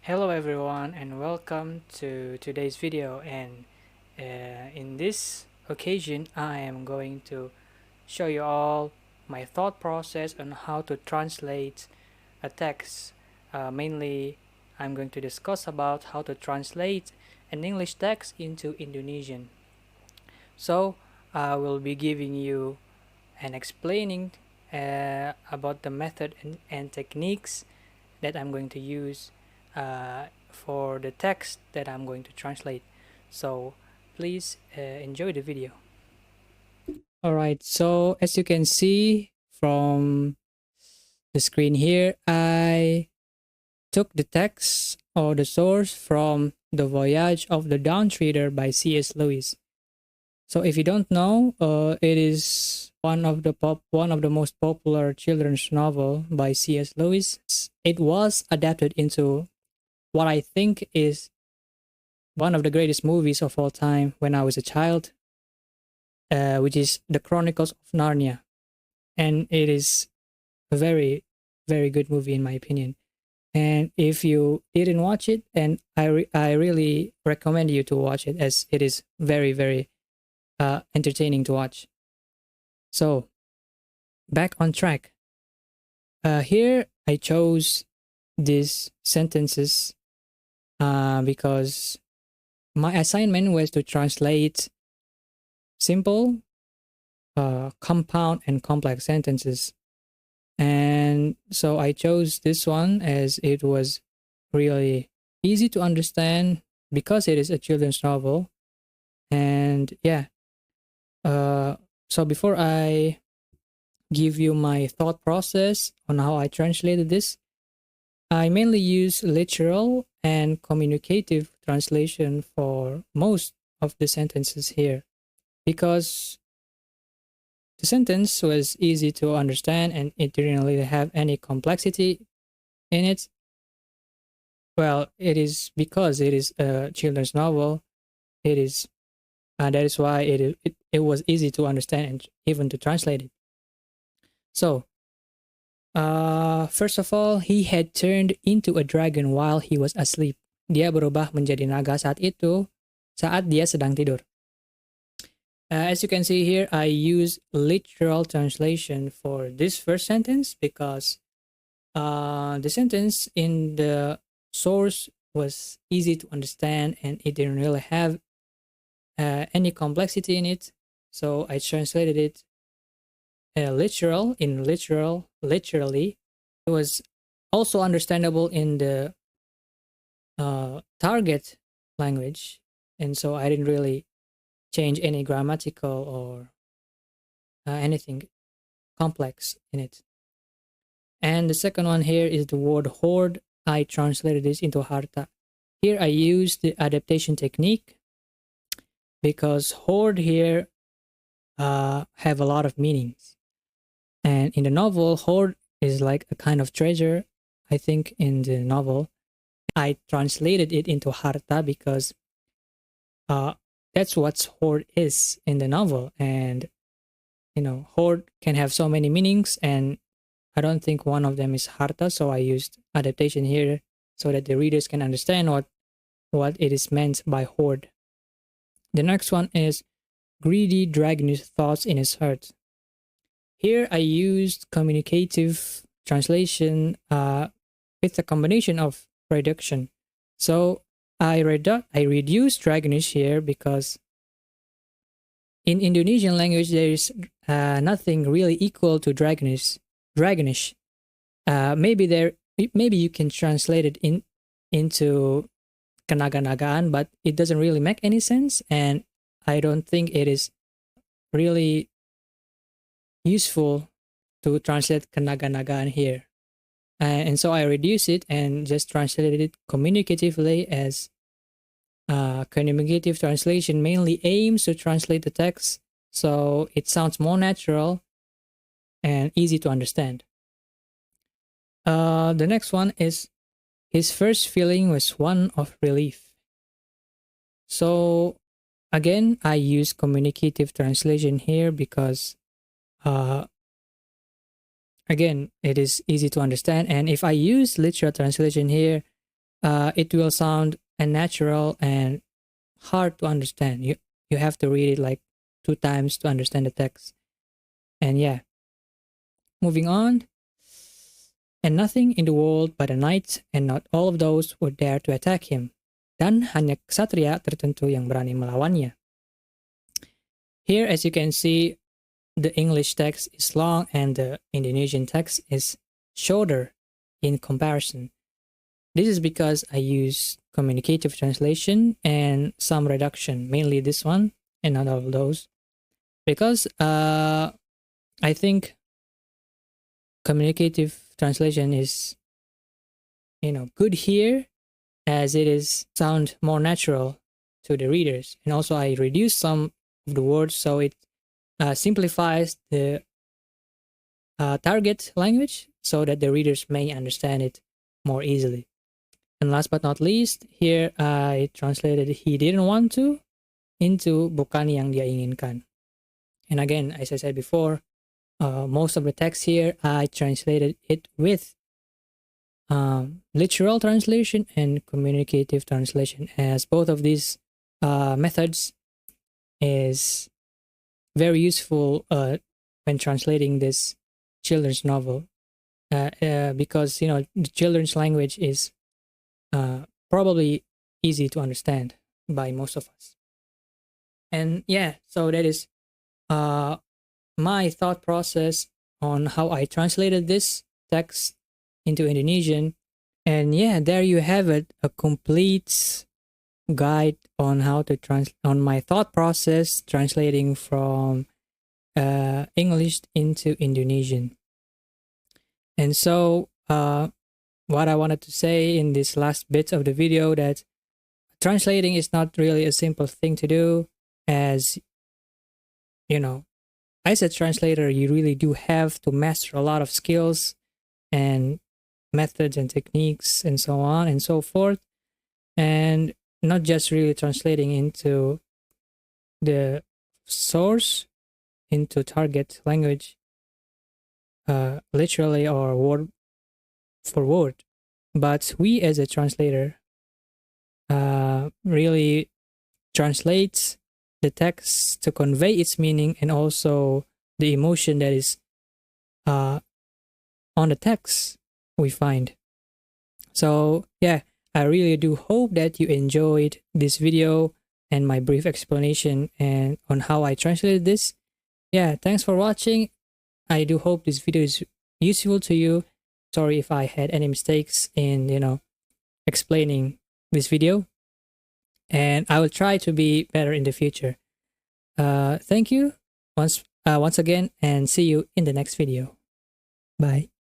Hello everyone and welcome to today's video, and in this occasion I am going to show you all my thought process on how to translate a text. Mainly I'm going to discuss about how to translate an English text into Indonesian. So I will be giving you and explaining about the method and techniques that I'm going to use for the text that I'm going to translate. So please enjoy the video. Alright, so as you can see from the screen here, I took the text or the source from The Voyage of the Dawn Treader by C.S. Lewis. So if you don't know, it is one of the most popular children's novel by C.S. Lewis. It was adapted into what I think is one of the greatest movies of all time when I was a child, which is The Chronicles of Narnia, and it is a very, very good movie in my opinion. And if you didn't watch it, and I really recommend you to watch it, as it is very, very entertaining to watch. So back on track. Here I chose these sentences because my assignment was to translate simple, compound, and complex sentences. And so I chose this one as it was really easy to understand because it is a children's novel. And yeah, so before I give you my thought process on how I translated this, I mainly use literal and communicative translation for most of the sentences here because the sentence was easy to understand and it didn't really have any complexity in it. Well, it is because it is a children's novel. It is, that is why it was easy to understand and even to translate it. So, first of all, he had turned into a dragon while he was asleep. Dia berubah menjadi naga saat dia sedang tidur. As you can see here, I use literal translation for this first sentence because the sentence in the source was easy to understand and it didn't really have any complexity in it. So I translated it literally. It was also understandable in the target language, and so I didn't really change any grammatical or anything complex in it. And the second one here is the word hoard. I translated this into harta. Here I used the adaptation technique because hoard here have a lot of meanings. And in the novel, hoard is like a kind of treasure, I think, in the novel. I translated it into harta because that's what hoard is in the novel. And, hoard can have so many meanings, and I don't think one of them is harta. So I used adaptation here so that the readers can understand what it is meant by hoard. The next one is greedy dragonish thoughts in his heart. Here I used communicative translation with a combination of reduction. So I reduced dragonish here because in Indonesian language there is nothing really equal to dragonish. Maybe you can translate it into kenaga-nagaan, but it doesn't really make any sense, and I don't think it is really useful to translate kenaga-nagaan here. And so I reduced it and just translated it communicatively, as communicative translation mainly aims to translate the text so it sounds more natural and easy to understand. The next one is his first feeling was one of relief. So again, I use communicative translation here because again, it is easy to understand. And if I use literal translation here, it will sound unnatural and hard to understand. You have to read it like 2 times to understand the text. And yeah, moving on. And nothing in the world but a knight, and not all of those would dare to attack him. Dan hanya ksatria tertentu yang berani melawannya. Here, as you can see, the English text is long and the Indonesian text is shorter in comparison. This is because I use communicative translation and some reduction, mainly this one and not all of those. Because I think communicative translation is, good here, as it is sound more natural to the readers. And also I reduce some of the words, so it simplifies the target language so that the readers may understand it more easily. And last but not least, here I translated he didn't want to into bukan yang dia inginkan. And again, as I said before, most of the text here I translated it with literal translation and communicative translation, as both of these methods is very useful when translating this children's novel, because the children's language is probably easy to understand by most of us. And yeah, so that is my thought process on how I translated this text into Indonesian. And yeah, there you have it, a complete guide on how to on my thought process translating from English into Indonesian. And so what I wanted to say in this last bit of the video, that translating is not really a simple thing to do, as as a translator you really do have to master a lot of skills and methods and techniques and so on and so forth, and not just really translating into the source, into target language literally or word for word, but we as a translator really translates the text to convey its meaning and also the emotion that is on the text we find. So yeah, I really do hope that you enjoyed this video and my brief explanation and on how I translated this. Yeah, thanks for watching. I do hope this video is useful to you. Sorry if I had any mistakes in explaining this video, and I will try to be better in the future. Thank you once again, and see you in the next video. Bye.